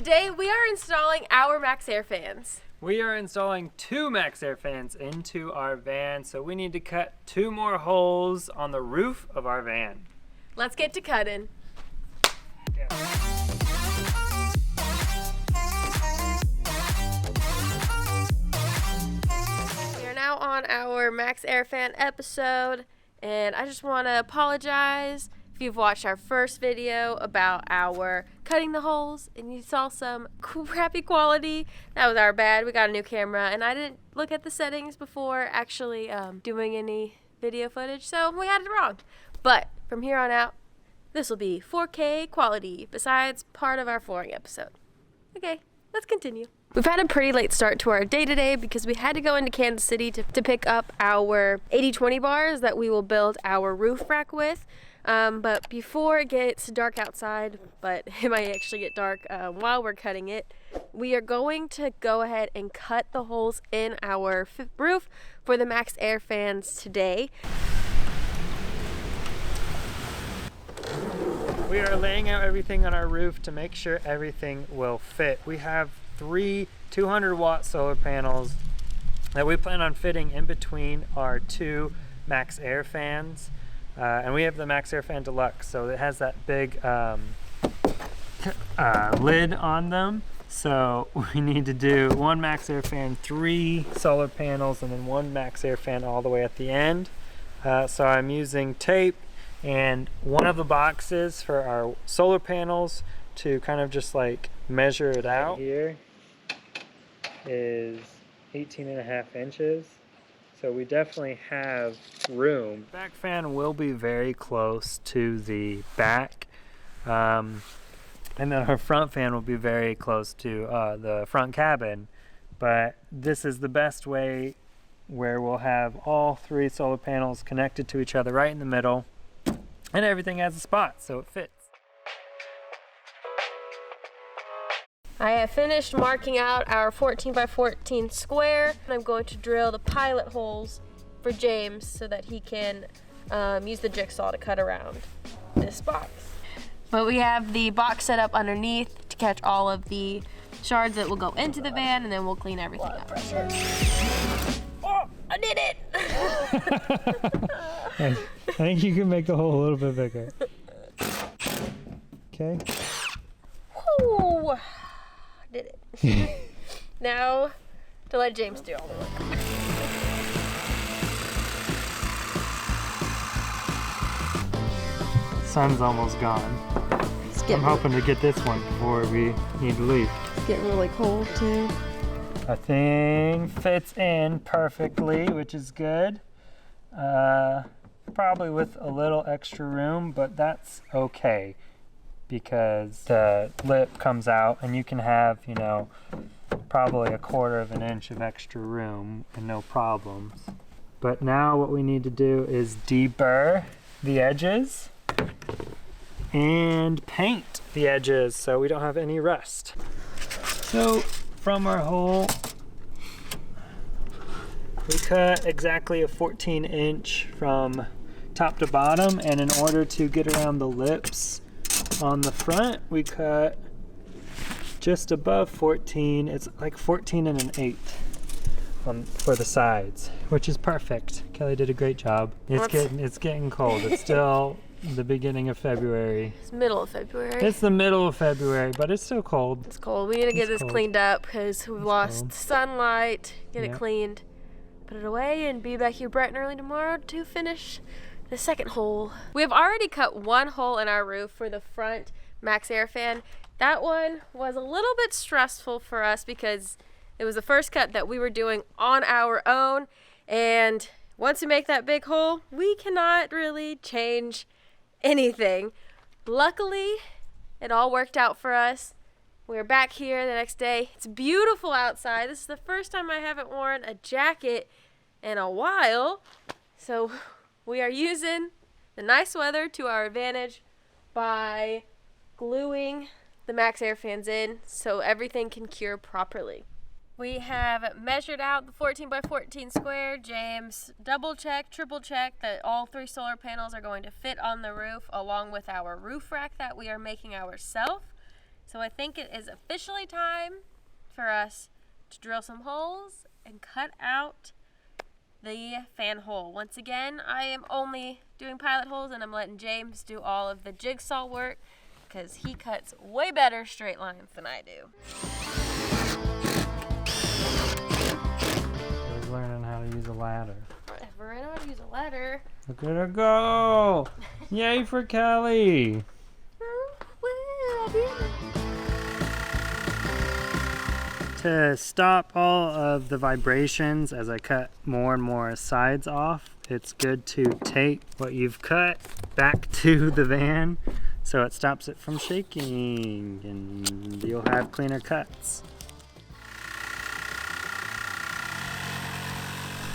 today we are installing our Maxxair fans. We are installing 2 Maxxair fans into our van, so we need to cut 2 more holes on the roof of our van. Let's get to cutting. Yeah. We are now on our Maxxair fan episode, and I just want to apologize if you've watched our first video about our cutting the holes and you saw some crappy quality. That was our bad. We got a new camera and I didn't look at the settings before actually doing any video footage, so we had it wrong. But from here on out, this will be 4K quality besides part of our flooring episode. Okay, let's continue. We've had a pretty late start to our day today because we had to go into Kansas City to pick up our 80/20 bars that we will build our roof rack with. But before it gets dark outside, but it might actually get dark while we're cutting it, we are going to go ahead and cut the holes in our roof for the Maxxair fans today. We are laying out everything on our roof to make sure everything will fit. We have 3 200-watt solar panels that we plan on fitting in between our 2 Maxxair fans. And we have the Maxxair Fan Deluxe, so it has that big lid on them. So we need to do 1 Maxxair fan, 3 solar panels, and then 1 Maxxair fan all the way at the end. So I'm using tape and one of the boxes for our solar panels to kind of just like measure it out. Here is 18.5 inches. So we definitely have room. Back fan will be very close to the back. And then our front fan will be very close to the front cabin. But this is the best way where we'll have all 3 solar panels connected to each other right in the middle. And everything has a spot, so it fits. I have finished marking out our 14x14 square. I'm going to drill the pilot holes for James so that he can use the jigsaw to cut around this box. But we have the box set up underneath to catch all of the shards that will go into the van, and then we'll clean everything up. Oh, I did it! I think you can make the hole a little bit bigger. Okay. Woo! Did it. Now to let James do all the work. Sun's almost gone. I'm hoping to get this one before we need to leave. It's getting really cold too. Our thing fits in perfectly, which is good. Probably with a little extra room, but that's okay, because the lip comes out and you can have, you know, probably 1/4 of an inch of extra room and no problems. But now what we need to do is deburr the edges and paint the edges so we don't have any rust. So from our hole, we cut exactly a 14-inch from top to bottom, and in order to get around the lips on the front, we cut just above 14. It's like 14 1/8 for the sides, which is perfect. Kelly did a great job. It's getting cold. It's still the beginning of February. It's middle of February. It's the middle of February, but it's still cold. It's cold. We need to get this cleaned up because we've lost sunlight. Get it cleaned, put it away, and be back here bright and early tomorrow to finish the second hole. We have already cut 1 hole in our roof for the front Maxxair fan. That one was a little bit stressful for us because it was the first cut that we were doing on our own, and once we make that big hole, we cannot really change anything. Luckily, it all worked out for us. We were back here the next day. It's beautiful outside. This is the first time I haven't worn a jacket in a while, so we are using the nice weather to our advantage by gluing the Maxxair fans in so everything can cure properly. We have measured out the 14x14 square. James double checked, triple checked that all 3 solar panels are going to fit on the roof along with our roof rack that we are making ourselves. So I think it is officially time for us to drill some holes and cut out the fan hole. Once again, I am only doing pilot holes and I'm letting James do all of the jigsaw work because he cuts way better straight lines than I do. I was learning how to use a ladder. Whatever, I know how to use a ladder. Look at her go! Yay for Kelly! To stop all of the vibrations as I cut more and more sides off, it's good to take what you've cut back to the van so it stops it from shaking and you'll have cleaner cuts.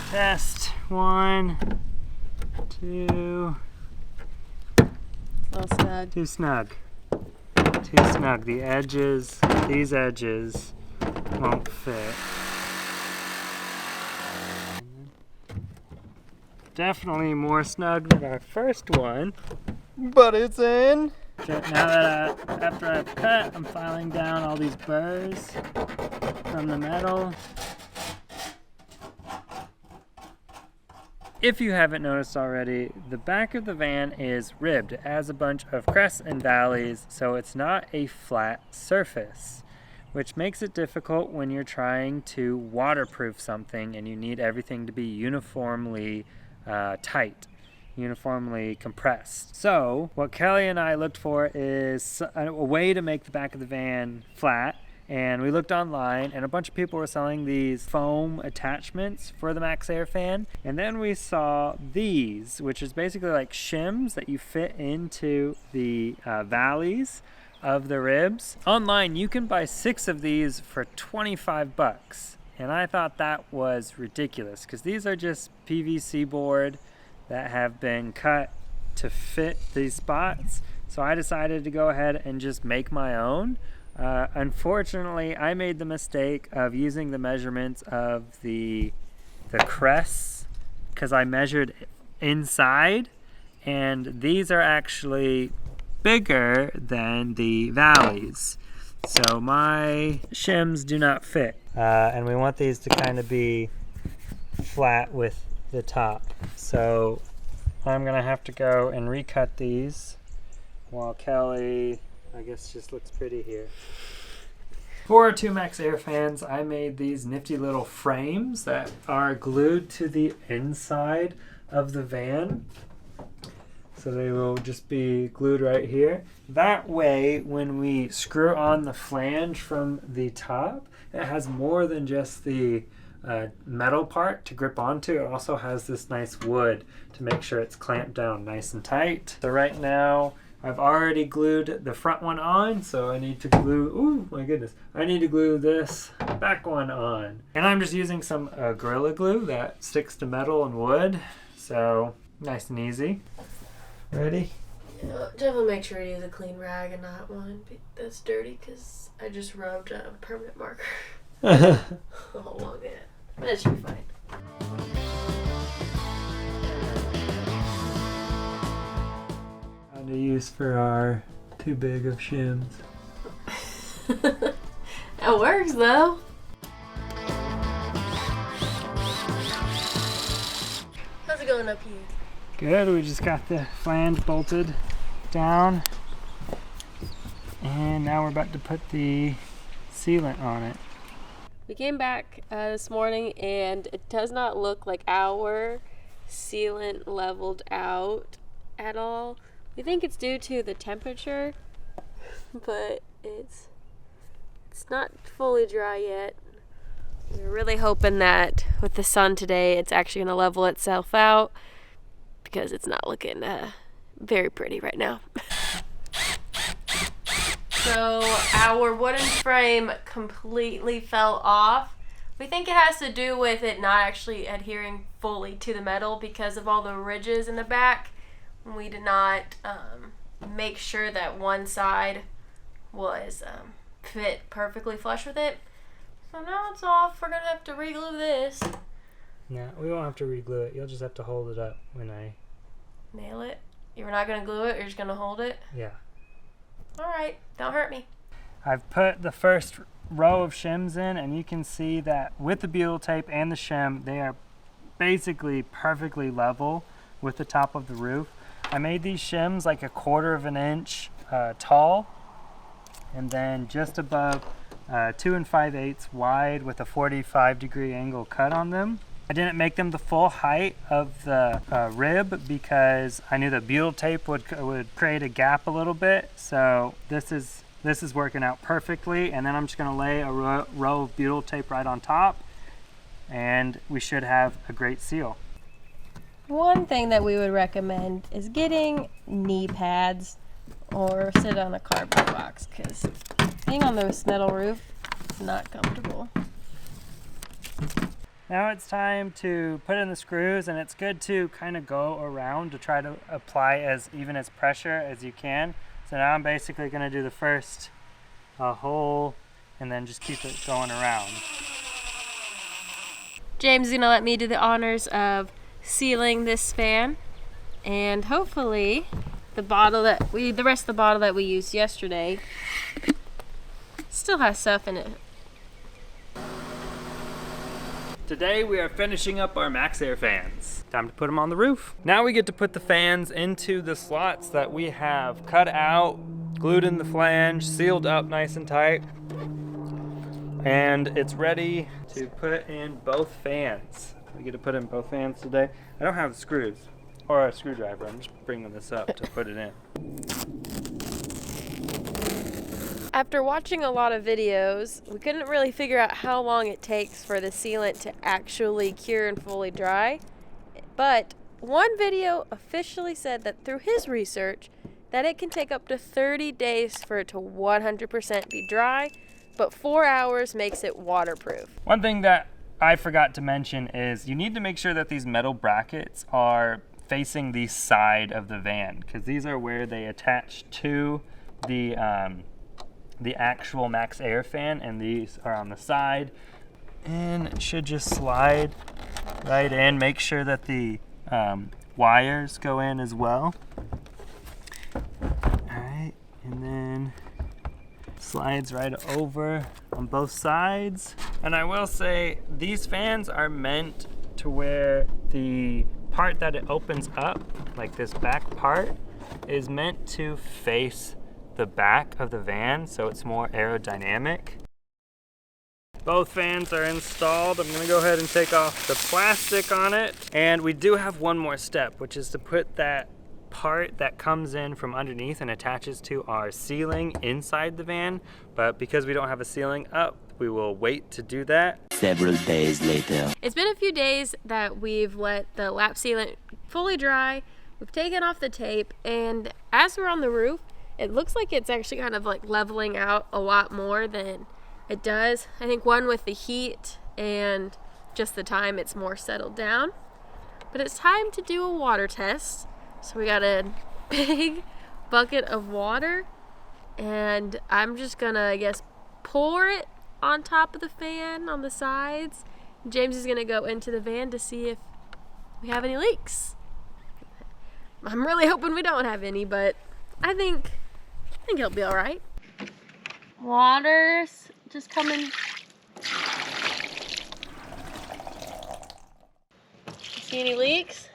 Test 1, 2. All snug. Too snug. Too snug. The edges, these edges won't fit. Definitely more snug than our first one, but it's in. Now that after I've cut, I'm filing down all these burrs from the metal. If you haven't noticed already, the back of the van is ribbed. It has a bunch of crests and valleys, so it's not a flat surface, which makes it difficult when you're trying to waterproof something and you need everything to be uniformly tight, uniformly compressed. So what Kelly and I looked for is a way to make the back of the van flat. And we looked online and a bunch of people were selling these foam attachments for the Maxxair fan. And then we saw these, which is basically like shims that you fit into the valleys of the ribs. Online, you can buy 6 of these for 25 bucks. And I thought that was ridiculous because these are just PVC board that have been cut to fit these spots. So I decided to go ahead and just make my own. Unfortunately, I made the mistake of using the measurements of the crests because I measured inside, and these are actually bigger than the valleys. So my shims do not fit. And we want these to kind of be flat with the top. So I'm gonna have to go and recut these while Kelly, I guess, just looks pretty here. For our 2 Maxxair fans, I made these nifty little frames that are glued to the inside of the van. So they will just be glued right here. That way, when we screw on the flange from the top, it has more than just the metal part to grip onto. It also has this nice wood to make sure it's clamped down nice and tight. So right now, I've already glued the front one on, so I need to glue, ooh, my goodness. I need to glue this back one on. And I'm just using some Gorilla Glue that sticks to metal and wood, so nice and easy. Ready? Yeah, definitely make sure to use a clean rag and not one that's dirty, because I just rubbed a permanent marker all along it. But it should be fine. To use for our too big of shims. It works though. How's it going up here? Good, we just got the flange bolted down and now we're about to put the sealant on it. We came back this morning and it does not look like our sealant leveled out at all. We think it's due to the temperature, but it's not fully dry yet. We're really hoping that with the sun today, it's actually going to level itself out because it's not looking very pretty right now. So our wooden frame completely fell off. We think it has to do with it not actually adhering fully to the metal because of all the ridges in the back. We did not make sure that one side was fit perfectly flush with it. So now it's off. We're going to have to re-glue this. No, we won't have to re-glue it. You'll just have to hold it up when I... Nail it? You're not going to glue it? You're just going to hold it? Yeah. Alright. Don't hurt me. I've put the first row of shims in, and you can see that with the butyl tape and the shim, they are basically perfectly level with the top of the roof. I made these shims like 1/4 of an inch tall, and then just above 2 5/8 wide with a 45-degree angle cut on them. I didn't make them the full height of the rib because I knew that butyl tape would create a gap a little bit. So this is working out perfectly. And then I'm just gonna lay a row of butyl tape right on top, and we should have a great seal. One thing that we would recommend is getting knee pads or sit on a cardboard box, because being on this metal roof is not comfortable. Now it's time to put in the screws, and it's good to kind of go around to try to apply as even as pressure as you can. So now I'm basically going to do the first hole and then just keep it going around. James is going to let me do the honors of sealing this fan, and hopefully the rest of the bottle that we used yesterday still has stuff in it. Today we are finishing up our Maxxair fans. Time to put them on the roof. Now we get to put the fans into the slots that we have cut out, glued in the flange, sealed up nice and tight. And it's ready to put in both fans. We get to put in both fans today. I don't have the screws or a screwdriver. I'm just bringing this up to put it in. After watching a lot of videos, we couldn't really figure out how long it takes for the sealant to actually cure and fully dry. But one video officially said that through his research that it can take up to 30 days for it to 100% be dry, but 4 hours makes it waterproof. One thing that I forgot to mention is you need to make sure that these metal brackets are facing the side of the van, because these are where they attach to the actual Maxxair fan, and these are on the side, and it should just slide right in. Make sure that the wires go in as well. All right, and then slides right over on both sides. And I will say these fans are meant to where the part that it opens up, like this back part, is meant to face the back of the van, so it's more aerodynamic. Both fans are installed. I'm gonna go ahead and take off the plastic on it. And we do have one more step, which is to put that part that comes in from underneath and attaches to our ceiling inside the van. But because we don't have a ceiling up, we will wait to do that. Several days later. It's been a few days that we've let the lap sealant fully dry. We've taken off the tape, and as we're on the roof, it looks like it's actually kind of like leveling out a lot more than it does. I think one, with the heat and just the time, it's more settled down. But it's time to do a water test. So we got a big bucket of water, and I'm just gonna, I guess, pour it on top of the fan on the sides. James is gonna go into the van to see if we have any leaks. I'm really hoping we don't have any, but I think it'll be all right. Water's just coming. See any leaks?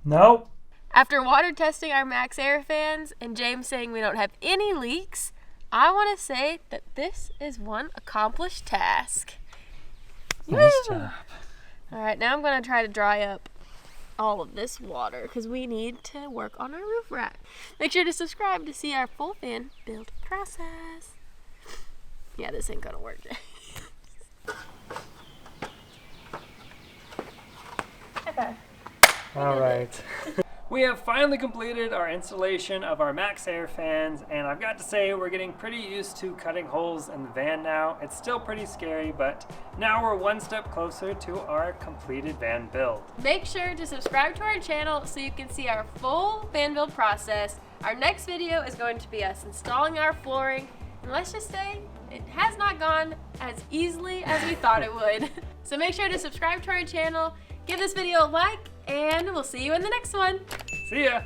Nope. After water testing our Maxxair fans and James saying we don't have any leaks, I want to say that this is one accomplished task. Nice job. All right, now I'm going to try to dry up all of this water because we need to work on our roof rack. Make sure to subscribe to see our full fan build process. Yeah, this ain't gonna work. Okay. All right. We have finally completed our installation of our Maxxair fans, and I've got to say we're getting pretty used to cutting holes in the van now. It's still pretty scary, but now we're one step closer to our completed van build. Make sure to subscribe to our channel so you can see our full van build process. Our next video is going to be us installing our flooring, and let's just say it has not gone as easily as we thought it would. So make sure to subscribe to our channel, give this video a like, and we'll see you in the next one. See ya!